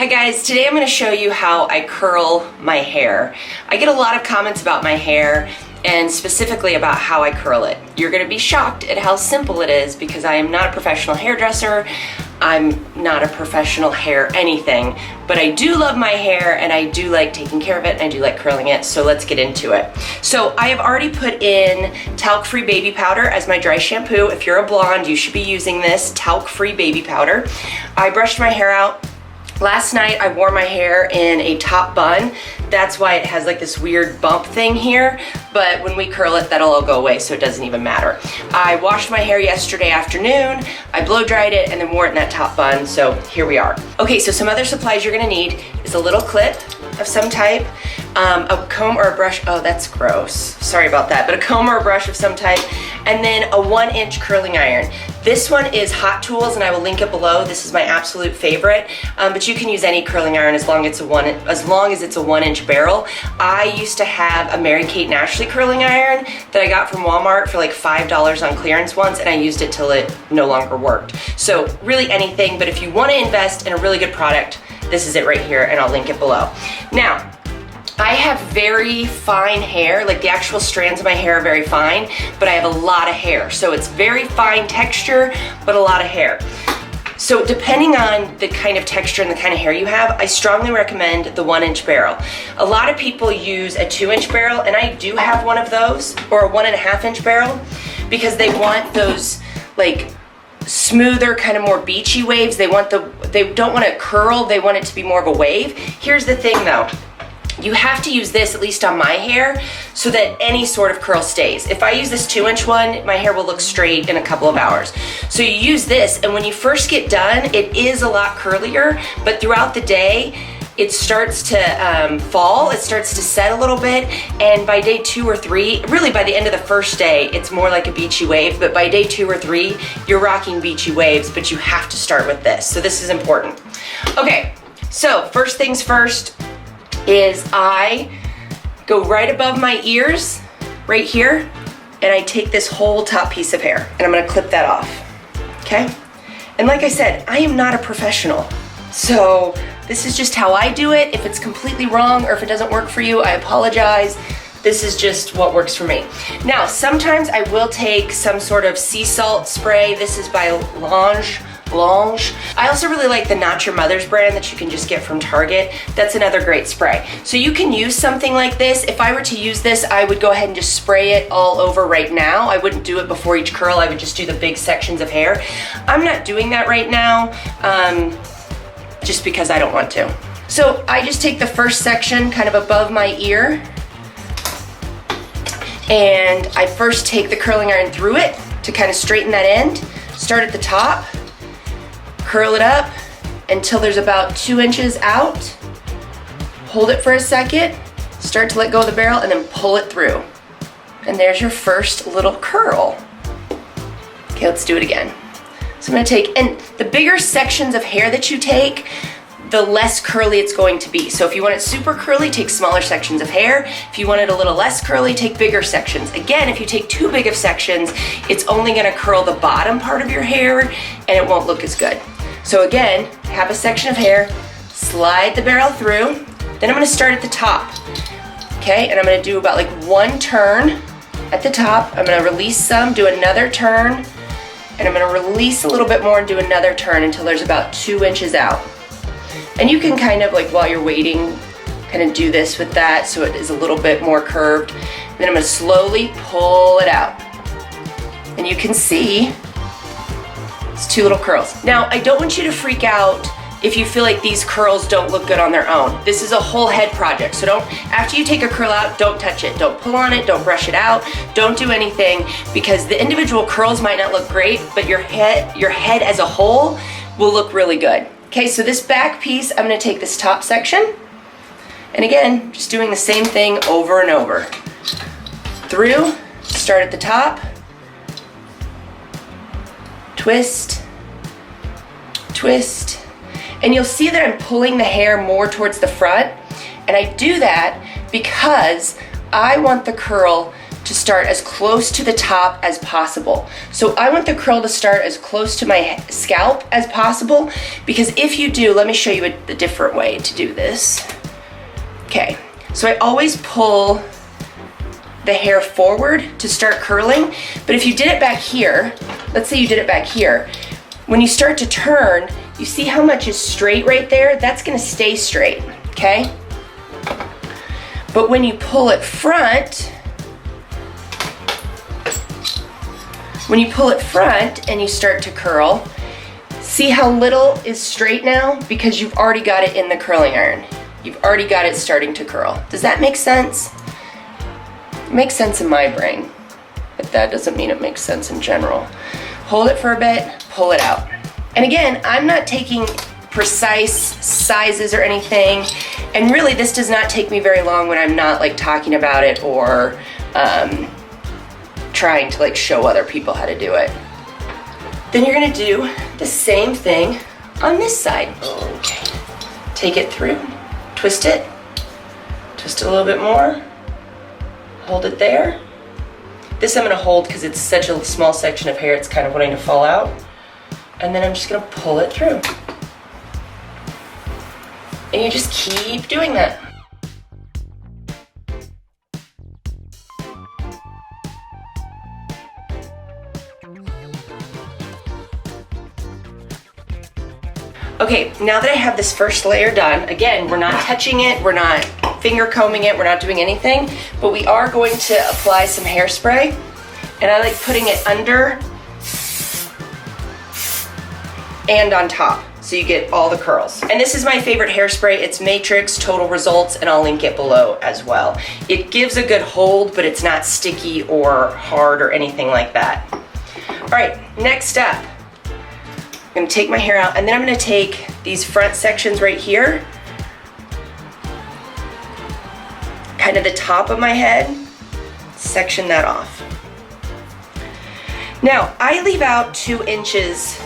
Hi guys, today I'm going to show you how I curl my hair. I get a lot of comments about my hair and specifically about how I curl it. You're going to be shocked at how simple it is because I am not a professional hairdresser. I'm not a professional hair anything, but I do love my hair and I do like taking care of it and I do like curling it, so let's get into it. So I have already put in talc-free baby powder as my dry shampoo. If you're a blonde, you should be using this talc-free baby powder. I brushed my hair out. Last night I wore my hair in a top bun. That's why it has like this weird bump thing here, but when we curl it, that'll all go away, so it doesn't even matter. I washed my hair yesterday afternoon, I blow dried it, and then wore it in that top bun, so here we are. Okay, so some other supplies you're gonna need is a little clip of some type, a comb or a brush, oh that's gross, sorry about that, but a comb or a brush of some type, and then a 1-inch curling iron. This one is Hot Tools and I will link it below. This is my absolute favorite, but you can use any curling iron as long as it's a 1-inch barrel. I used to have a Mary-Kate and Ashley curling iron that I got from Walmart for like $5 on clearance once, and I used it till it no longer worked. So really anything, but if you want to invest in a really good product, this is it right here, and I'll link it below. Now, I have very fine hair, like the actual strands of my hair are very fine, but I have a lot of hair. So it's very fine texture, but a lot of hair. So depending on the kind of texture and the kind of hair you have, I strongly recommend the 1-inch barrel. A lot of people use a 2-inch barrel, and I do have one of those, or a 1.5-inch barrel, because they want those like smoother, kind of more beachy waves. They don't want it curl, they want it to be more of a wave. Here's the thing though. You have to use this, at least on my hair, so that any sort of curl stays. If I use this 2-inch one, my hair will look straight in a couple of hours. So you use this, and when you first get done, it is a lot curlier, but throughout the day, it starts to fall, it starts to set a little bit, and by day 2 or 3, really by the end of the first day, it's more like a beachy wave, but by day 2 or 3, you're rocking beachy waves, but you have to start with this. So this is important. Okay, so first things first, is I go right above my ears, right here, and I take this whole top piece of hair, and I'm gonna clip that off, okay? And like I said, I am not a professional, so this is just how I do it. If it's completely wrong or if it doesn't work for you, I apologize. This is just what works for me. Now, sometimes I will take some sort of sea salt spray. This is by Lange. I also really like the Not Your Mother's brand that you can just get from Target. That's another great spray. So you can use something like this. If I were to use this, I would go ahead and just spray it all over right now. I wouldn't do it before each curl. I would just do the big sections of hair. I'm not doing that right now, just because I don't want to. So I just take the first section kind of above my ear, and I first take the curling iron through it to kind of straighten that end. Start at the top, curl it up until there's about 2 inches out. Hold it for a second, start to let go of the barrel, and then pull it through. And there's your first little curl. Okay, let's do it again. So I'm gonna take, and the bigger sections of hair that you take, the less curly it's going to be. So if you want it super curly, take smaller sections of hair. If you want it a little less curly, take bigger sections. Again, if you take too big of sections, it's only gonna curl the bottom part of your hair and it won't look as good. So again, have a section of hair, slide the barrel through, then I'm gonna start at the top, okay? And I'm gonna do about like 1 turn at the top. I'm gonna release some, do another turn, and I'm gonna release a little bit more and do another turn until there's about 2 inches out. And you can kind of like, while you're waiting, kind of do this with that so it is a little bit more curved. And then I'm gonna slowly pull it out. And you can see it's 2 little curls. Now, I don't want you to freak out if you feel like these curls don't look good on their own. This is a whole head project, so after you take a curl out, don't touch it. Don't pull on it, don't brush it out, don't do anything, because the individual curls might not look great, but your head as a whole will look really good. Okay, so this back piece, I'm gonna take this top section, and again, just doing the same thing over and over. Through, start at the top, twist, twist, and you'll see that I'm pulling the hair more towards the front, and I do that because I want the curl to start as close to the top as possible. So I want the curl to start as close to my scalp as possible, because if you do, let me show you a different way to do this. Okay, so I always pull the hair forward to start curling, but if you did it back here, let's say you did it back here, when you start to turn, you see how much is straight right there? That's gonna stay straight, okay? But when you pull it front, and you start to curl, see how little is straight now? Because you've already got it in the curling iron. You've already got it starting to curl. Does that make sense? It makes sense in my brain, but that doesn't mean it makes sense in general. Hold it for a bit, pull it out. And again, I'm not taking precise sizes or anything, and really this does not take me very long when I'm not like talking about it or trying to like show other people how to do it. Then you're gonna do the same thing on this side. Okay. Take it through, twist it a little bit more, hold it there. This I'm gonna hold because it's such a small section of hair, it's kind of wanting to fall out. And then I'm just gonna pull it through. And you just keep doing that. Okay, now that I have this first layer done, again, we're not touching it, we're not finger combing it, we're not doing anything, but we are going to apply some hairspray. And I like putting it under and on top, so you get all the curls. And this is my favorite hairspray. It's Matrix Total Results, and I'll link it below as well. It gives a good hold, but it's not sticky or hard or anything like that. All right, next up, I'm gonna take my hair out, and then I'm gonna take these front sections right here, kind of the top of my head, section that off. Now, I leave out 2 inches.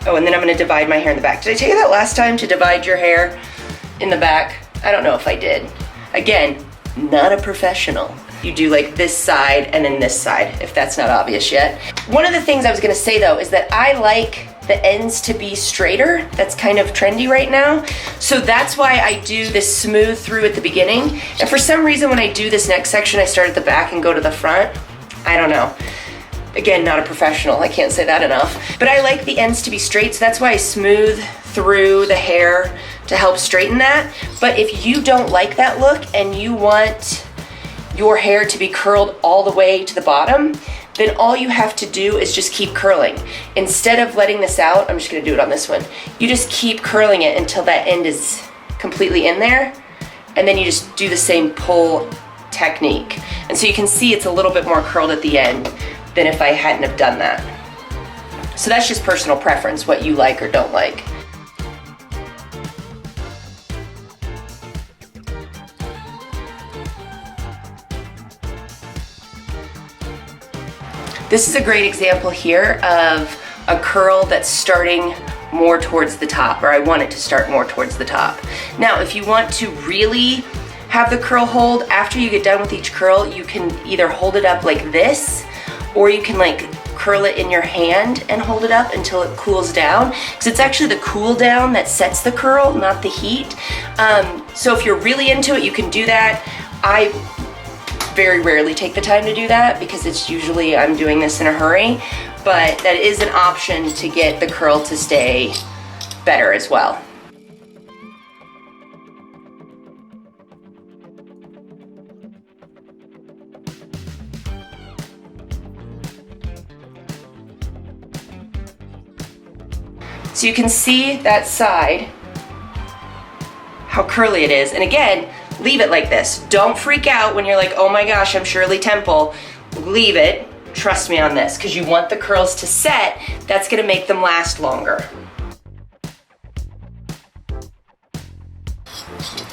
Oh, and then I'm gonna divide my hair in the back. Did I tell you that last time, to divide your hair in the back? I don't know if I did. Again, not a professional. You do like this side and then this side, if that's not obvious yet. One of the things I was gonna say though is that I like the ends to be straighter. That's kind of trendy right now. So that's why I do this smooth through at the beginning. And for some reason, when I do this next section, I start at the back and go to the front. I don't know. Again, not a professional, I can't say that enough. But I like the ends to be straight, so that's why I smooth through the hair to help straighten that. But if you don't like that look and you want your hair to be curled all the way to the bottom, then all you have to do is just keep curling. Instead of letting this out, I'm just gonna do it on this one. You just keep curling it until that end is completely in there, and then you just do the same pull technique. And so you can see it's a little bit more curled at the end than if I hadn't have done that. So that's just personal preference, what you like or don't like. This is a great example here of a curl that's starting more towards the top, or I want it to start more towards the top. Now, if you want to really have the curl hold, after you get done with each curl, you can either hold it up like this, or you can like curl it in your hand and hold it up until it cools down, because it's actually the cool down that sets the curl, not the heat. So if you're really into it, you can do that. I very rarely take the time to do that because it's usually I'm doing this in a hurry, but that is an option to get the curl to stay better as well. So you can see that side, how curly it is. And again, leave it like this. Don't freak out when you're like, oh my gosh, I'm Shirley Temple. Leave it, trust me on this, because you want the curls to set. That's gonna make them last longer.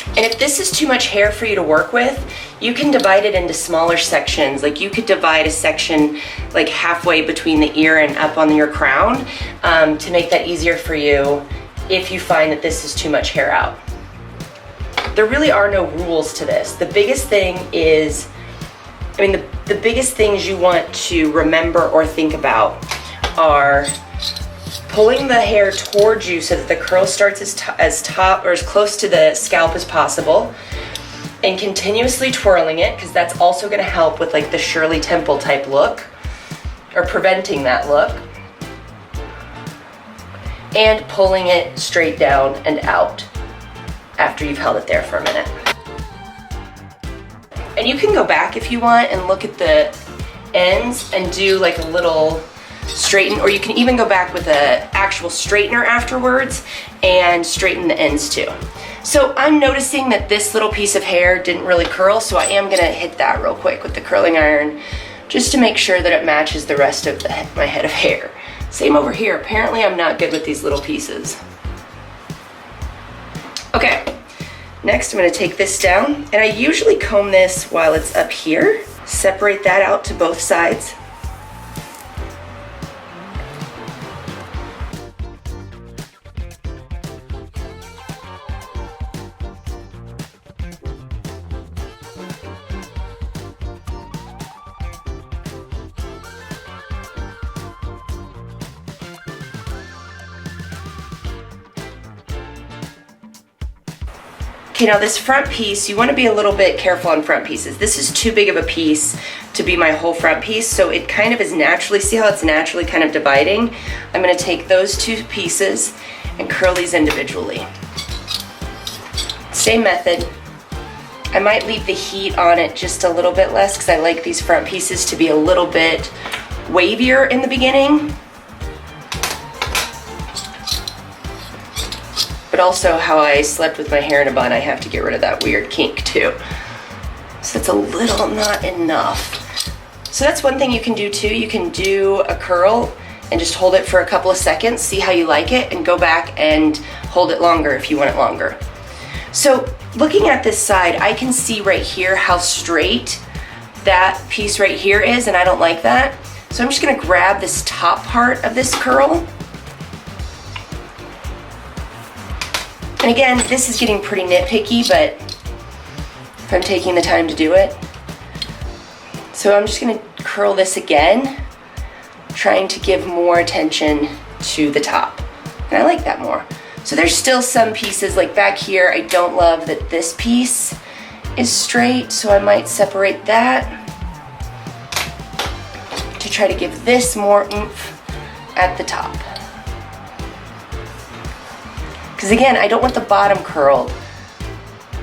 And if this is too much hair for you to work with, you can divide it into smaller sections. Like you could divide a section like halfway between the ear and up on your crown to make that easier for you if you find that this is too much hair out. There really are no rules to this. The biggest thing is, I mean, the biggest things you want to remember or think about are pulling the hair towards you so that the curl starts as top or as close to the scalp as possible, and continuously twirling it, because that's also going to help with like the Shirley Temple type look, or preventing that look, and pulling it straight down and out after you've held it there for a minute. And you can go back if you want and look at the ends and do like a little straighten, or you can even go back with an actual straightener afterwards and straighten the ends too. So I'm noticing that this little piece of hair didn't really curl, so I am gonna hit that real quick with the curling iron just to make sure that it matches the rest of my head of hair. Same over here. Apparently I'm not good with these little pieces. Okay, next I'm gonna take this down, and I usually comb this while it's up here. Separate that out to both sides. Okay, now this front piece, you want to be a little bit careful on front pieces. This is too big of a piece to be my whole front piece, so it kind of is naturally, see how it's naturally kind of dividing? I'm going to take those two pieces and curl these individually. Same method. I might leave the heat on it just a little bit less because I like these front pieces to be a little bit wavier in the beginning. But also how I slept with my hair in a bun, I have to get rid of that weird kink too. So it's a little not enough. So that's one thing you can do too. You can do a curl and just hold it for a couple of seconds, see how you like it, and go back and hold it longer if you want it longer. So looking at this side, I can see right here how straight that piece right here is, and I don't like that. So I'm just gonna grab this top part of this curl. And again, this is getting pretty nitpicky, but if I'm taking the time to do it. So I'm just gonna curl this again, trying to give more attention to the top. And I like that more. So there's still some pieces, like back here, I don't love that this piece is straight, so I might separate that to try to give this more oomph at the top. Because again, I don't want the bottom curled.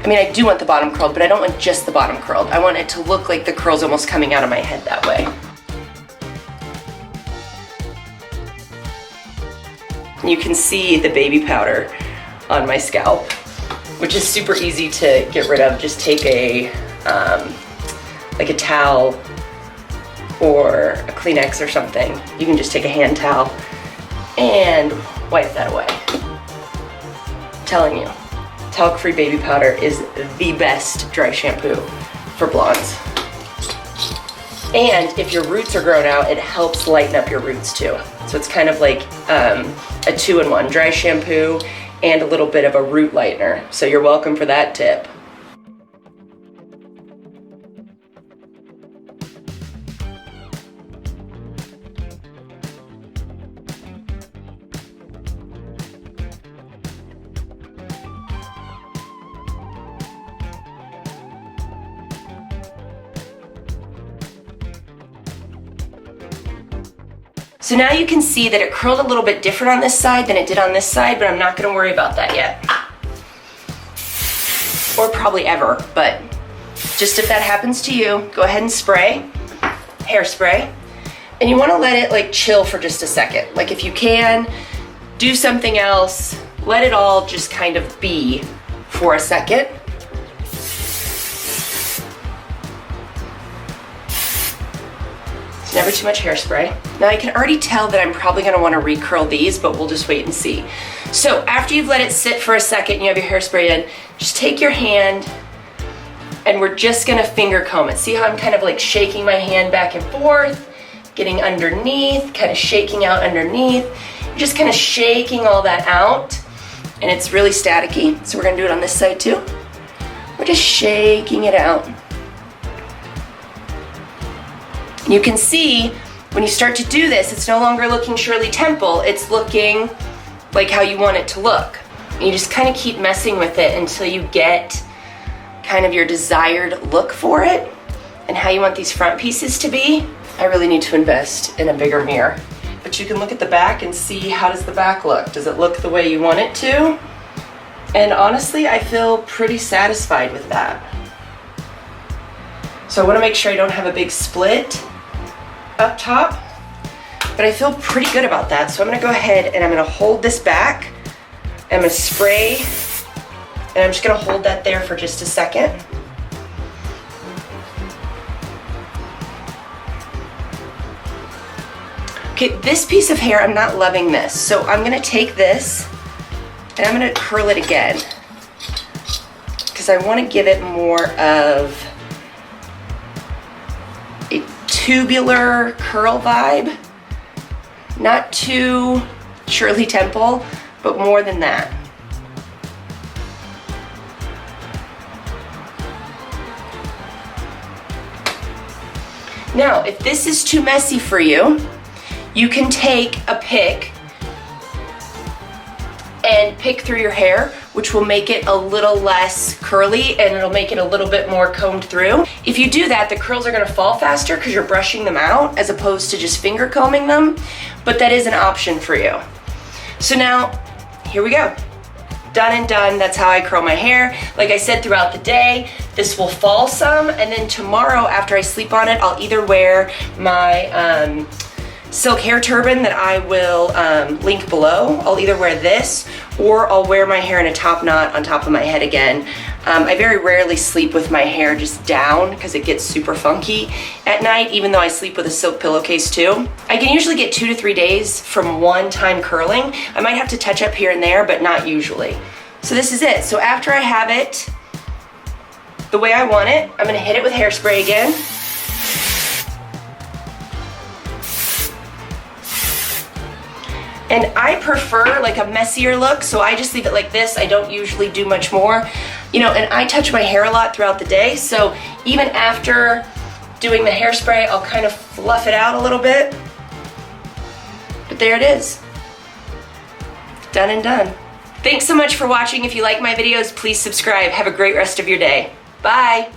I mean, I do want the bottom curled, but I don't want just the bottom curled. I want it to look like the curl's almost coming out of my head that way. You can see the baby powder on my scalp, which is super easy to get rid of. Just take a, like a towel or a Kleenex or something. You can just take a hand towel and wipe that away. Telling you, talc-free baby powder is the best dry shampoo for blondes. And if your roots are grown out, it helps lighten up your roots too. So it's kind of like a 2-in-1, dry shampoo and a little bit of a root lightener. So you're welcome for that tip. So now you can see that it curled a little bit different on this side than it did on this side, but I'm not gonna worry about that yet. Or probably ever, but just if that happens to you, go ahead and spray, hairspray, and you wanna let it like chill for just a second. Like if you can, do something else, let it all just kind of be for a second. Never too much hairspray. Now I can already tell that I'm probably gonna wanna recurl these, but we'll just wait and see. So after you've let it sit for a second and you have your hairspray in, just take your hand and we're just gonna finger comb it. See how I'm kind of like shaking my hand back and forth, getting underneath, kind of shaking out underneath, just kind of shaking all that out, and it's really staticky. So we're gonna do it on this side too. We're just shaking it out. You can see when you start to do this, it's no longer looking Shirley Temple, it's looking like how you want it to look. And you just kind of keep messing with it until you get kind of your desired look for it and how you want these front pieces to be. I really need to invest in a bigger mirror. But you can look at the back and see, how does the back look? Does it look the way you want it to? And honestly, I feel pretty satisfied with that. So I want to make sure I don't have a big split up top, but I feel pretty good about that. So I'm going to go ahead and I'm going to hold this back. I'm going to spray, and I'm just going to hold that there for just a second. Okay, this piece of hair, I'm not loving this. So I'm going to take this and I'm going to curl it again because I want to give it more of a tubular curl vibe. Not too Shirley Temple, but more than that. Now, if this is too messy for you, you can take a pick and pick through your hair, which will make it a little less curly and it'll make it a little bit more combed through. If you do that, the curls are gonna fall faster because you're brushing them out as opposed to just finger combing them, but that is an option for you. So now, here we go. Done and done. That's how I curl my hair. Like I said, throughout the day, this will fall some, and then tomorrow after I sleep on it, I'll either wear my silk hair turban that I will link below. I'll either wear this or I'll wear my hair in a top knot on top of my head again. I very rarely sleep with my hair just down because it gets super funky at night, even though I sleep with a silk pillowcase too. I can usually get 2 to 3 days from one time curling. I might have to touch up here and there, but not usually. So this is it. So after I have it the way I want it, I'm gonna hit it with hairspray again. And I prefer like a messier look, so I just leave it like this. I don't usually do much more. You know, and I touch my hair a lot throughout the day, so even after doing the hairspray, I'll kind of fluff it out a little bit. But there it is. Done and done. Thanks so much for watching. If you like my videos, please subscribe. Have a great rest of your day. Bye.